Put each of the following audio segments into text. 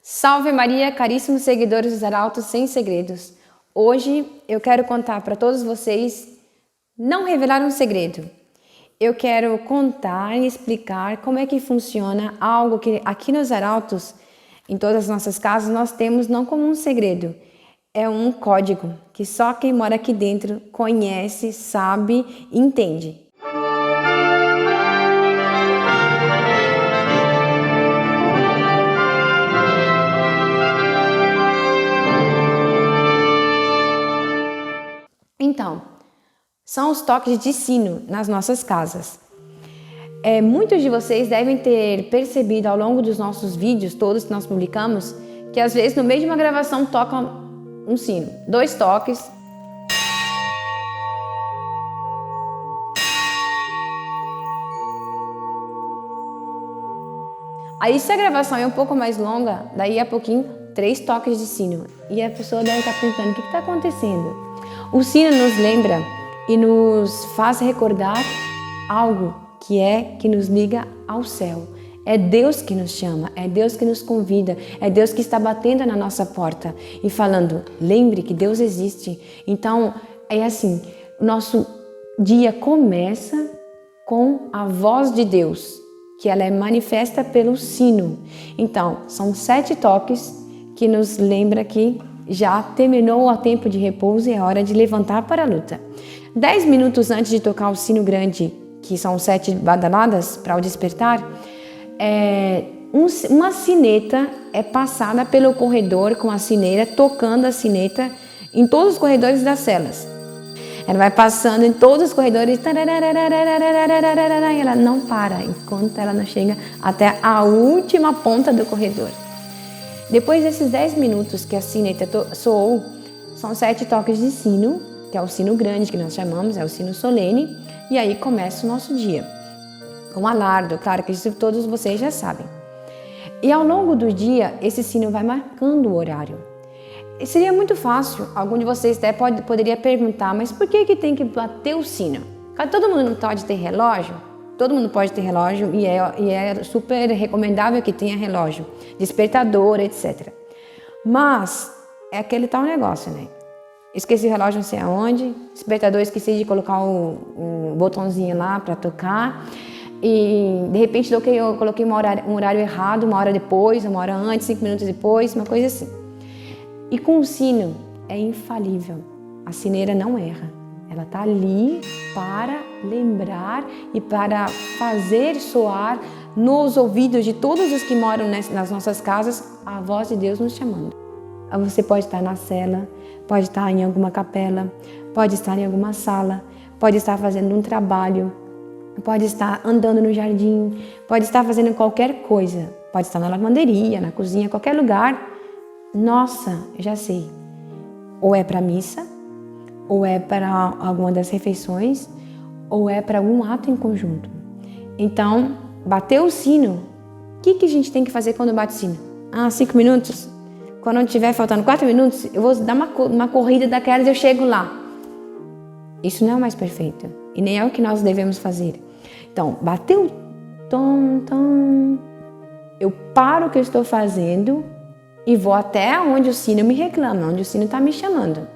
Salve Maria, caríssimos seguidores dos Arautos Sem Segredos. Hoje eu quero contar para todos vocês, não revelar um segredo. Eu quero contar e explicar como é que funciona algo que aqui nos Arautos, em todas as nossas casas, nós temos não como um segredo. É um código que só quem mora aqui dentro conhece, sabe e entende. Então, são os toques de sino nas nossas casas. Muitos de vocês devem ter percebido ao longo dos nossos vídeos, todos que nós publicamos, que às vezes no meio de uma gravação toca um sino. 2 toques. Aí se a gravação é um pouco mais longa, daí a pouquinho 3 toques de sino. E a pessoa deve estar perguntando, o que está acontecendo? O sino nos lembra e nos faz recordar algo que nos liga ao céu. É Deus que nos chama, é Deus que nos convida, é Deus que está batendo na nossa porta e falando, lembre que Deus existe. Então, é assim, o nosso dia começa com a voz de Deus, que ela é manifesta pelo sino. Então, são 7 toques que nos lembra que já terminou o tempo de repouso e é hora de levantar para a luta. 10 minutos antes de tocar o sino grande, que são 7 badaladas para o despertar, uma sineta é passada pelo corredor com a sineira, tocando a sineta em todos os corredores das celas. Ela vai passando em todos os corredores e ela não para enquanto ela não chega até a última ponta do corredor. Depois desses 10 minutos que a sineta soou, são 7 toques de sino, que é o sino grande que nós chamamos, é o sino solene, e aí começa o nosso dia. Com alardo, claro que isso todos vocês já sabem. E ao longo do dia, esse sino vai marcando o horário. E seria muito fácil, algum de vocês até poderia perguntar, mas por que tem que bater o sino? Todo mundo não pode ter relógio? Todo mundo pode ter relógio e é super recomendável que tenha relógio, despertador, etc. Mas é aquele tal negócio, né? Esqueci o relógio não sei aonde, despertador esqueci de colocar o botãozinho lá para tocar e de repente eu coloquei um horário errado, 1 hora depois, 1 hora antes, 5 minutos depois, uma coisa assim. E com o sino é infalível, a sineira não erra. Ela está ali para lembrar e para fazer soar nos ouvidos de todos os que moram nas nossas casas a voz de Deus nos chamando. Você pode estar na cela, pode estar em alguma capela, pode estar em alguma sala, pode estar fazendo um trabalho, pode estar andando no jardim, pode estar fazendo qualquer coisa, pode estar na lavanderia, na cozinha, qualquer lugar. Nossa, já sei, ou é para missa, ou é para alguma das refeições, ou é para algum ato em conjunto. Então, bateu o sino, o que a gente tem que fazer quando bate o sino? 5 minutos? Quando estiver faltando 4 minutos, eu vou dar uma corrida daquelas e eu chego lá. Isso não é o mais perfeito, e nem é o que nós devemos fazer. Então, bateu, tom, tom, eu paro o que eu estou fazendo e vou até onde o sino me reclama, onde o sino está me chamando.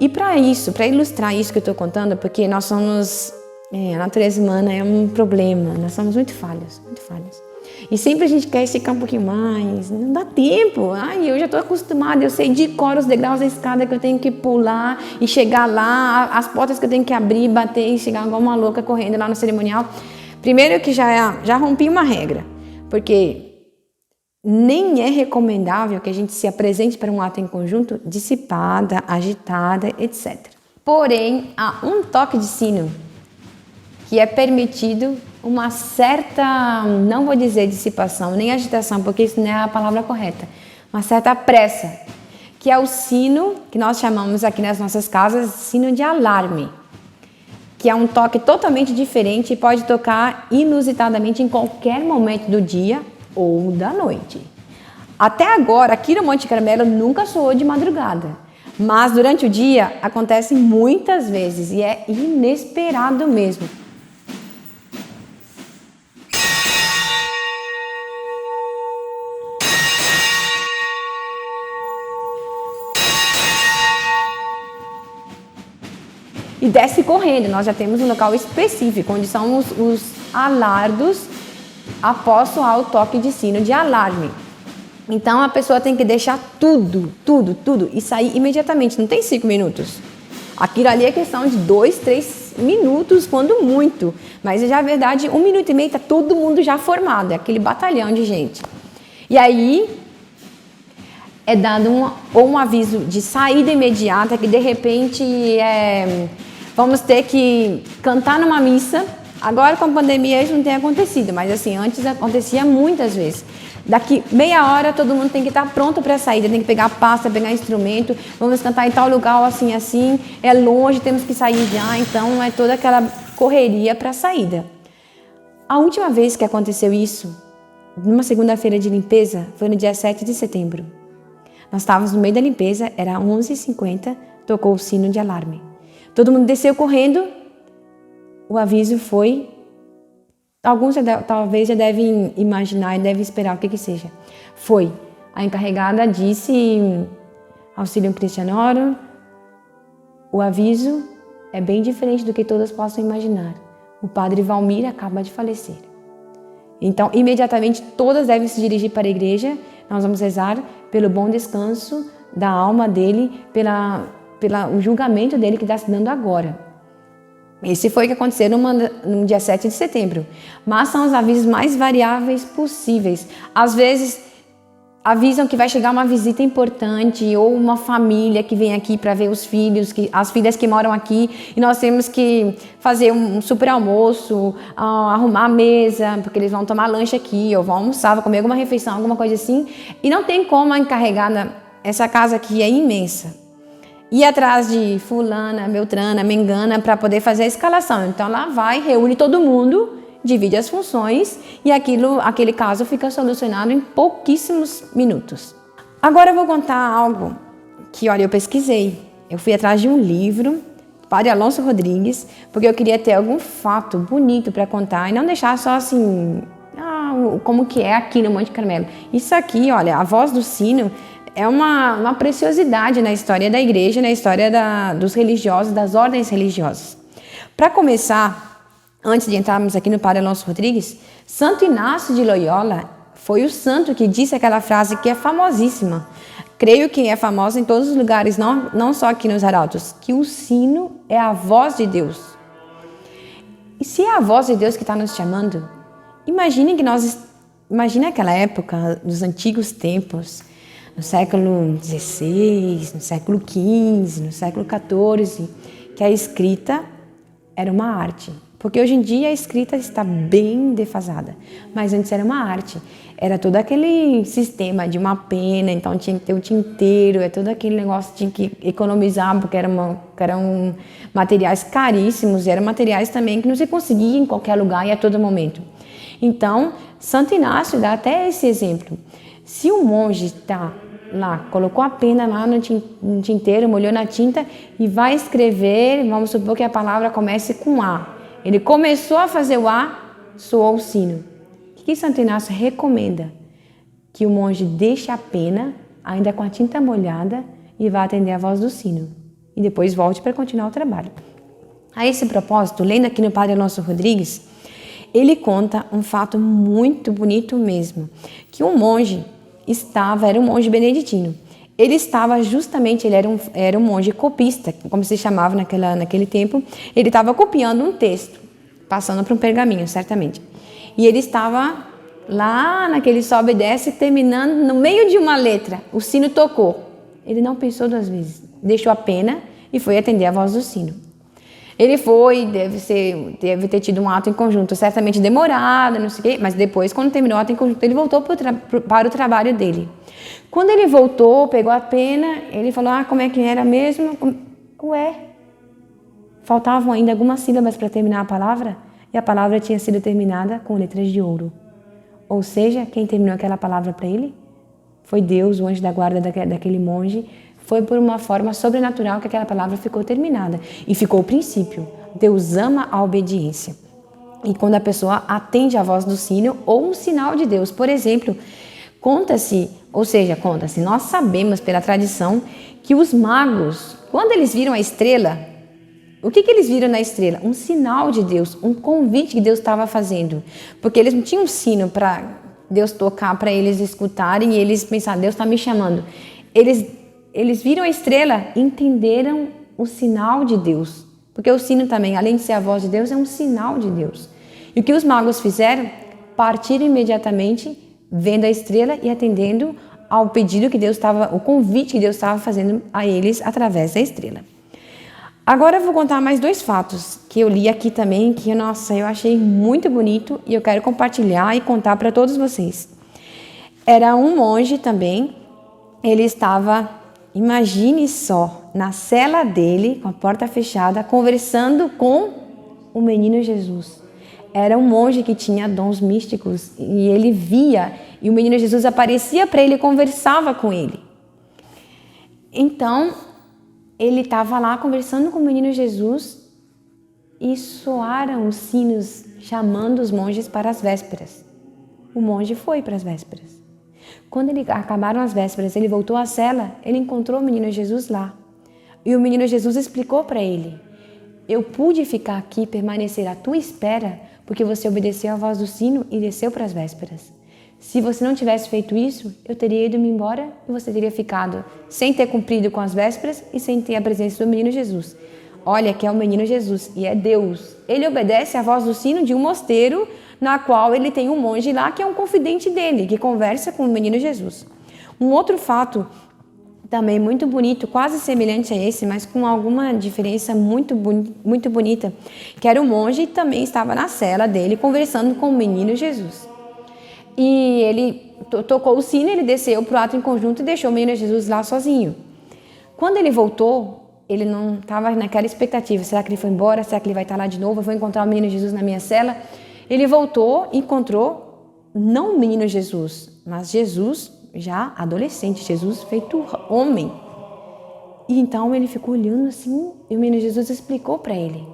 E para ilustrar isso que eu estou contando, porque nós somos, a natureza humana é um problema, nós somos muito falhos, muito falhos. E sempre a gente quer esticar um pouquinho mais, não dá tempo. Eu já estou acostumada, eu sei de cor os degraus da escada que eu tenho que pular e chegar lá, as portas que eu tenho que abrir, bater e chegar igual uma louca correndo lá no cerimonial. Primeiro que já rompi uma regra, porque nem é recomendável que a gente se apresente para um ato em conjunto dissipada, agitada, etc. Porém, há um toque de sino que é permitido uma certa, não vou dizer dissipação, nem agitação, porque isso não é a palavra correta, uma certa pressa, que é o sino que nós chamamos aqui nas nossas casas sino de alarme, que é um toque totalmente diferente e pode tocar inusitadamente em qualquer momento do dia ou da noite. Até agora, aqui no Monte Carmelo, nunca soou de madrugada, mas durante o dia acontece muitas vezes e é inesperado mesmo. e desce correndo. Nós já temos um local específico, onde são os alardos após soar o toque de sino de alarme. Então a pessoa tem que deixar tudo e sair imediatamente, não tem 5 minutos. Aquilo ali é questão de 2, 3 minutos, quando muito. Mas já é verdade, 1 minuto e meio está todo mundo já formado, é aquele batalhão de gente. E aí é dado um aviso de saída imediata, que de repente vamos ter que cantar numa missa. Agora com a pandemia isso não tem acontecido, mas assim, antes acontecia muitas vezes. Daqui meia hora todo mundo tem que estar pronto para a saída, tem que pegar pasta, pegar instrumento, vamos cantar em tal lugar assim, é longe, temos que sair já, então é toda aquela correria para a saída. A última vez que aconteceu isso, numa segunda-feira de limpeza, foi no dia 7 de setembro. Nós estávamos no meio da limpeza, era 11h50, tocou o sino de alarme. Todo mundo desceu correndo, o aviso foi... Alguns talvez já devem imaginar e devem esperar o que seja. Foi. A encarregada disse, auxílio cristianoro, o aviso é bem diferente do que todas possam imaginar. O padre Valmir acaba de falecer. Então, imediatamente, todas devem se dirigir para a igreja. Nós vamos rezar pelo bom descanso da alma dele, pelo julgamento dele que está se dando agora. Esse foi o que aconteceu no dia 7 de setembro. Mas são os avisos mais variáveis possíveis. Às vezes, avisam que vai chegar uma visita importante ou uma família que vem aqui para ver os filhos, as filhas que moram aqui, e nós temos que fazer um super almoço, arrumar a mesa, porque eles vão tomar lanche aqui, ou vão almoçar, vão comer alguma refeição, alguma coisa assim. E não tem como a encarregada, essa casa aqui é imensa, ir atrás de fulana, beltrana, mengana para poder fazer a escalação. Então lá vai, reúne todo mundo, divide as funções e aquele caso fica solucionado em pouquíssimos minutos. Agora eu vou contar algo que, olha, eu pesquisei. Eu fui atrás de um livro, Padre Alonso Rodrigues, porque eu queria ter algum fato bonito para contar e não deixar só assim, como que é aqui no Monte Carmelo. Isso aqui, olha, a voz do sino é uma preciosidade na história da igreja, na história dos religiosos, das ordens religiosas. Para começar, antes de entrarmos aqui no Padre Alonso Rodrigues, Santo Inácio de Loyola foi o santo que disse aquela frase que é famosíssima. Creio que é famosa em todos os lugares, não só aqui nos arautos, que o sino é a voz de Deus. E se é a voz de Deus que está nos chamando, imagine aquela época, dos antigos tempos, no século XVI, no século XV, no século XIV, que a escrita era uma arte. Porque hoje em dia a escrita está bem defasada, mas antes era uma arte. Era todo aquele sistema de uma pena, então tinha que ter o tinteiro, todo aquele negócio, tinha que economizar, porque eram materiais caríssimos, e eram materiais também que não se conseguia em qualquer lugar e a todo momento. Então, Santo Inácio dá até esse exemplo. Se o monge está lá, colocou a pena lá no tinteiro, molhou na tinta e vai escrever, vamos supor que a palavra comece com A. Ele começou a fazer o A, soou o sino. O que Santo Inácio recomenda? Que o monge deixe a pena, ainda com a tinta molhada, e vá atender a voz do sino. E depois volte para continuar o trabalho. A esse propósito, lendo aqui no Padre Alonso Rodrigues, ele conta um fato muito bonito mesmo, que um monge era um monge beneditino. Ele era um monge copista, como se chamava naquele tempo. Ele estava copiando um texto, passando para um pergaminho, certamente. E ele estava lá naquele sobe e desce, terminando no meio de uma letra. O sino tocou. Ele não pensou 2 vezes, deixou a pena e foi atender a voz do sino. Ele foi, deve ter tido um ato em conjunto, certamente demorado, não sei o quê, mas depois, quando terminou o ato em conjunto, ele voltou para o trabalho dele. Quando ele voltou, pegou a pena, ele falou, como é que era mesmo? Faltavam ainda algumas sílabas para terminar a palavra, e a palavra tinha sido terminada com letras de ouro. Ou seja, quem terminou aquela palavra para ele foi Deus, o anjo da guarda daquele monge. Foi por uma forma sobrenatural que aquela palavra ficou terminada. E ficou o princípio. Deus ama a obediência. E quando a pessoa atende a voz do sino ou um sinal de Deus, por exemplo, conta-se, nós sabemos pela tradição que os magos, quando eles viram a estrela, O que eles viram na estrela? Um sinal de Deus, um convite que Deus estava fazendo. Porque eles não tinham um sino para Deus tocar, para eles escutarem e eles pensaram, Deus está me chamando. Eles viram a estrela e entenderam o sinal de Deus. Porque o sino também, além de ser a voz de Deus, é um sinal de Deus. E o que os magos fizeram? Partiram imediatamente, vendo a estrela e atendendo ao pedido que Deus estava, o convite que Deus estava fazendo a eles através da estrela. Agora eu vou contar mais 2 fatos que eu li aqui também, que, nossa, eu achei muito bonito e eu quero compartilhar e contar para todos vocês. Era um monge também, ele estava, imagine só, na cela dele, com a porta fechada, conversando com o menino Jesus. Era um monge que tinha dons místicos e ele via, e o menino Jesus aparecia para ele e conversava com ele. Então, ele estava lá conversando com o menino Jesus e soaram os sinos chamando os monges para as vésperas. O monge foi para as vésperas. Quando acabaram as vésperas, ele voltou à cela, ele encontrou o menino Jesus lá. E o menino Jesus explicou para ele, eu pude ficar aqui, permanecer à tua espera, porque você obedeceu à voz do sino e desceu para as vésperas. Se você não tivesse feito isso, eu teria ido-me embora e você teria ficado sem ter cumprido com as vésperas e sem ter a presença do menino Jesus. Olha que é o menino Jesus e é Deus. Ele obedece à voz do sino de um mosteiro na qual ele tem um monge lá que é um confidente dele, que conversa com o menino Jesus. Um outro fato também muito bonito, quase semelhante a esse, mas com alguma diferença muito bonita, que era um monge e também estava na cela dele conversando com o menino Jesus. E ele tocou o sino, ele desceu para o ato em conjunto e deixou o menino Jesus lá sozinho. Quando ele voltou, ele não estava naquela expectativa, será que ele foi embora, será que ele vai estar lá de novo, eu vou encontrar o menino Jesus na minha cela? Ele voltou e encontrou não o menino Jesus, mas Jesus já adolescente, Jesus feito homem. E então ele ficou olhando assim e o menino Jesus explicou para ele,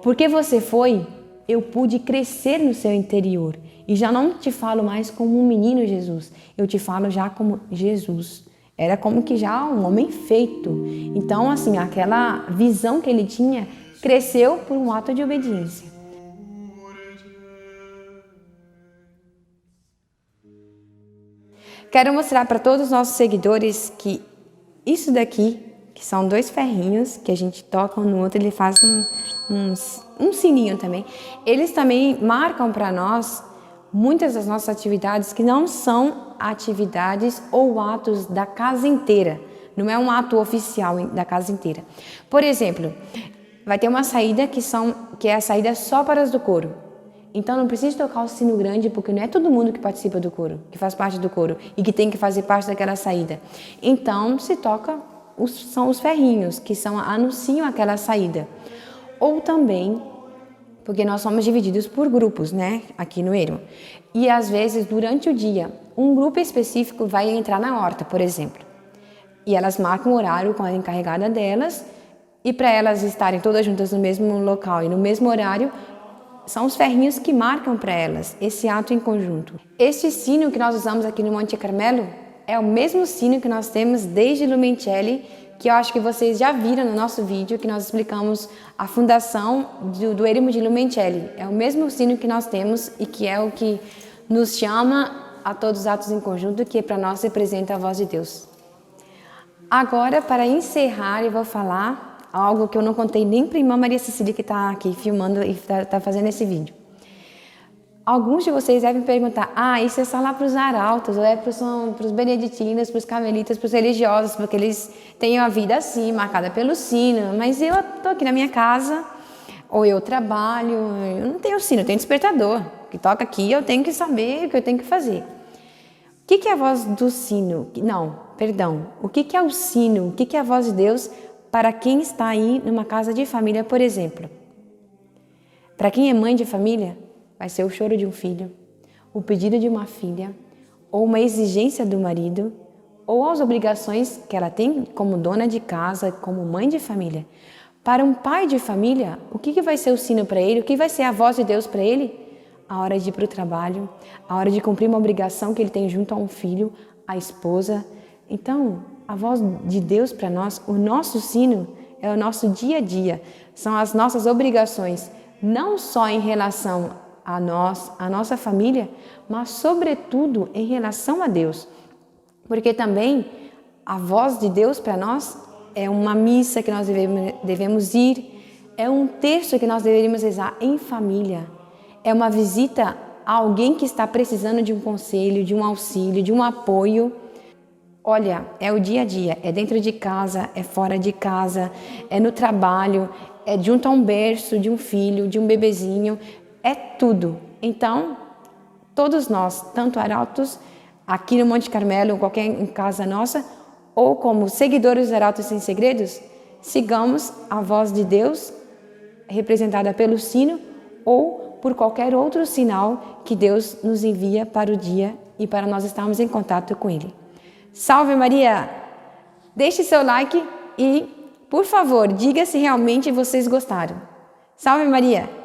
porque você foi, eu pude crescer no seu interior e já não te falo mais como um menino Jesus, eu te falo já como Jesus. Era como que já um homem feito. Então assim, aquela visão que ele tinha cresceu por um ato de obediência. Quero mostrar para todos os nossos seguidores que isso daqui, que são 2 ferrinhos que a gente toca um no outro, ele faz um sininho também. Eles também marcam para nós muitas das nossas atividades que não são atividades ou atos da casa inteira. Não é um ato oficial da casa inteira. Por exemplo, vai ter uma saída que é a saída só para as do coro. Então não precisa tocar o sino grande, porque não é todo mundo que participa do coro, que faz parte do coro e que tem que fazer parte daquela saída. Então se toca, são os ferrinhos, que anunciam aquela saída. Ou também, porque nós somos divididos por grupos, né, aqui no Ermo. E às vezes, durante o dia, um grupo específico vai entrar na horta, por exemplo. E elas marcam o horário com a encarregada delas, e para elas estarem todas juntas no mesmo local e no mesmo horário, são os ferrinhos que marcam para elas esse ato em conjunto. Este sino que nós usamos aqui no Monte Carmelo é o mesmo sino que nós temos desde Lumencelli, que eu acho que vocês já viram no nosso vídeo, que nós explicamos a fundação do Eremo de Lumencelli. É o mesmo sino que nós temos e que é o que nos chama a todos os atos em conjunto, que para nós representa a voz de Deus. Agora, para encerrar, eu vou falar algo que eu não contei nem para a irmã Maria Cecília, que está aqui filmando e está fazendo esse vídeo. Alguns de vocês devem perguntar, isso é só lá para os arautos, ou é para os beneditinos, para os carmelitas, para os religiosos, porque eles têm a vida assim, marcada pelo sino. Mas eu estou aqui na minha casa, ou eu trabalho, eu não tenho sino, eu tenho despertador, que toca aqui, eu tenho que saber o que eu tenho que fazer. O que é a voz do sino? O que é o sino? O que é a voz de Deus para quem está aí numa casa de família, por exemplo? Para quem é mãe de família, vai ser o choro de um filho, o pedido de uma filha, ou uma exigência do marido, ou as obrigações que ela tem como dona de casa, como mãe de família. Para um pai de família, o que vai ser o sino para ele? O que vai ser a voz de Deus para ele? A hora de ir para o trabalho, a hora de cumprir uma obrigação que ele tem junto a um filho, a esposa. Então, a voz de Deus para nós, o nosso sino é o nosso dia a dia, são as nossas obrigações, não só em relação a nós, a nossa família, mas sobretudo em relação a Deus. Porque também a voz de Deus para nós é uma missa que nós devemos ir, é um texto que nós deveríamos rezar em família, é uma visita a alguém que está precisando de um conselho, de um auxílio, de um apoio. Olha, é o dia a dia, é dentro de casa, é fora de casa, é no trabalho, é junto a um berço de um filho, de um bebezinho, é tudo. Então, todos nós, tanto arautos aqui no Monte Carmelo, ou qualquer em casa nossa, ou como seguidores dos Arautos Sem Segredos, sigamos a voz de Deus, representada pelo sino, ou por qualquer outro sinal que Deus nos envia para o dia e para nós estarmos em contato com Ele. Salve Maria! Deixe seu like e, por favor, diga se realmente vocês gostaram. Salve Maria!